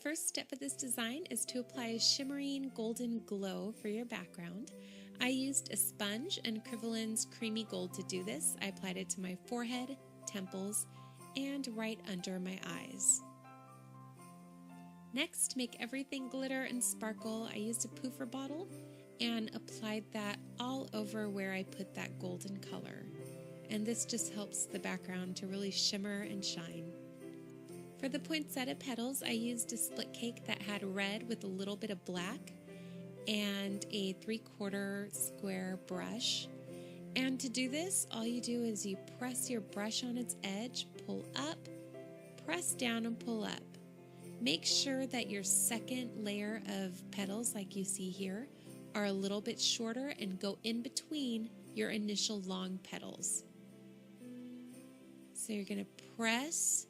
first step of this design is to apply a shimmering golden glow for your background. I used a sponge and Kryvaline's creamy gold to do this. I applied it to my forehead, temples, and right under my eyes. Next, to make everything glitter and sparkle, I used a poofer bottle and applied that all over where I put that golden color. And this just helps the background to really shimmer and shine. For the poinsettia petals, I used a split cake that had red with a little bit of black and a 3/4 square brush. And to do this, all you do is you press your brush on its edge, pull up, press down and pull up. Make sure that your second layer of petals, like you see here, are a little bit shorter and go in between your initial long petals. So you're going to press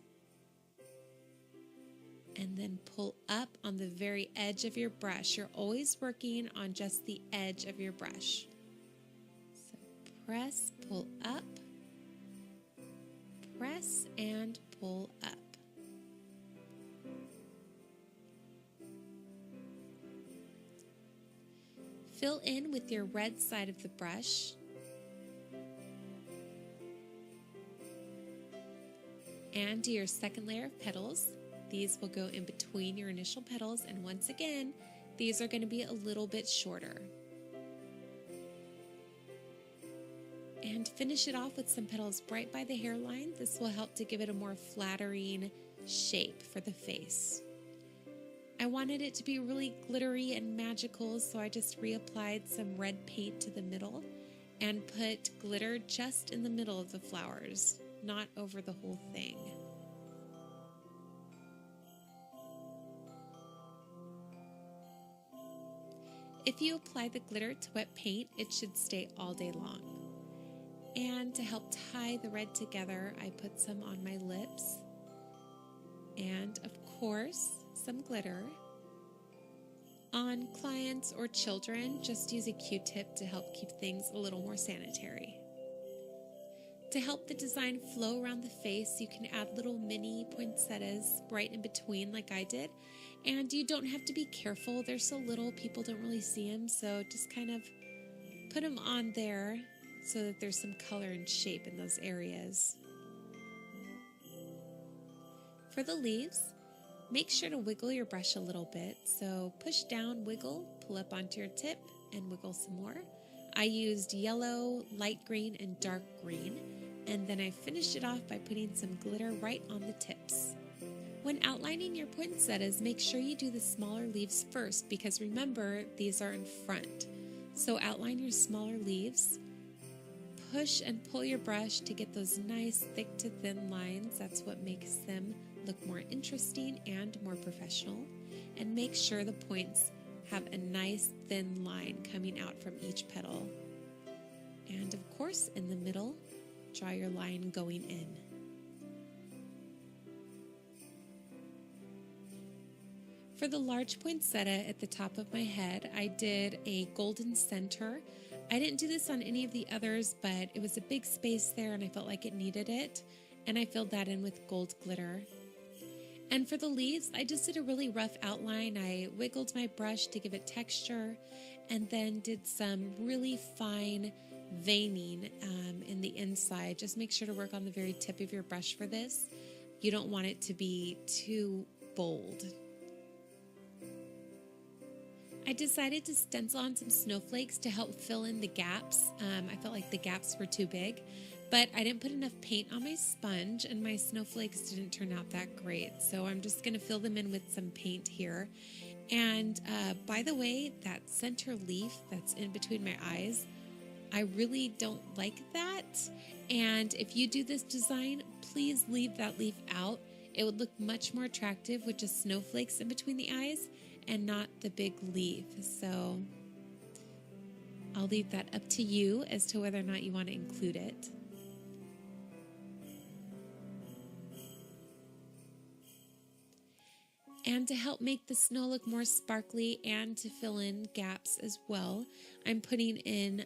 and then pull up on the very edge of your brush. You're always working on just the edge of your brush. So press, pull up, press and pull up. Fill in with your red side of the brush. And do your second layer of petals. These will go in between your initial petals, and once again, these are going to be a little bit shorter. And finish it off with some petals right by the hairline. This will help to give it a more flattering shape for the face. I wanted it to be really glittery and magical, so I just reapplied some red paint to the middle and put glitter just in the middle of the flowers, not over the whole thing. If you apply the glitter to wet paint, it should stay all day long. And to help tie the red together, I put some on my lips. And of course, some glitter. On clients or children, just use a Q-tip to help keep things a little more sanitary. To help the design flow around the face, you can add little mini poinsettias right in between like I did. And you don't have to be careful. They're so little, people don't really see them. So just kind of put them on there so that there's some color and shape in those areas. For the leaves, make sure to wiggle your brush a little bit. So push down, wiggle, pull up onto your tip, and wiggle some more. I used yellow, light green, and dark green. And then I finished it off by putting some glitter right on the tips. When outlining your poinsettias, make sure you do the smaller leaves first, because remember, these are in front. So outline your smaller leaves, push and pull your brush to get those nice thick to thin lines. That's what makes them look more interesting and more professional. And make sure the points have a nice thin line coming out from each petal. And of course, in the middle, draw your line going in. For the large poinsettia at the top of my head, I did a golden center. I didn't do this on any of the others, but it was a big space there and I felt like it needed it. And I filled that in with gold glitter. And for the leaves, I just did a really rough outline. I wiggled my brush to give it texture and then did some really fine veining in the inside. Just make sure to work on the very tip of your brush for this. You don't want it to be too bold. I decided to stencil on some snowflakes to help fill in the gaps. I felt like the gaps were too big, but I didn't put enough paint on my sponge and my snowflakes didn't turn out that great. So I'm just going to fill them in with some paint here. And by the way, that center leaf that's in between my eyes, I really don't like that. And if you do this design, please leave that leaf out. It would look much more attractive with just snowflakes in between the eyes and not the big leaf. So I'll leave that up to you as to whether or not you want to include it. And to help make the snow look more sparkly and to fill in gaps as well, I'm putting in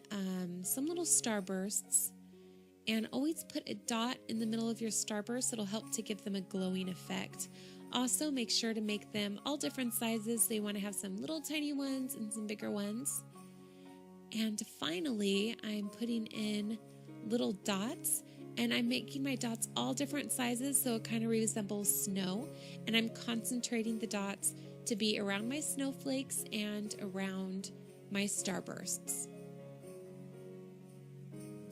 some little starbursts. And always put a dot in the middle of your starburst. It'll help to give them a glowing effect. Also, make sure to make them all different sizes. So you want to have some little tiny ones and some bigger ones. And finally, I'm putting in little dots, and I'm making my dots all different sizes so it kind of resembles snow. And I'm concentrating the dots to be around my snowflakes and around my starbursts.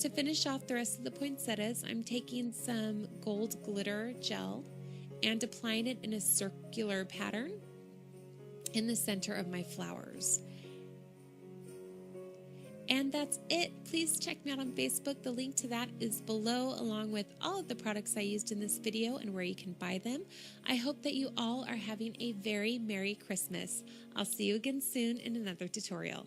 To finish off the rest of the poinsettias, I'm taking some gold glitter gel and applying it in a circular pattern in the center of my flowers. And that's it. Please check me out on Facebook. The link to that is below, along with all of the products I used in this video and where you can buy them. I hope that you all are having a very Merry Christmas. I'll see you again soon in another tutorial.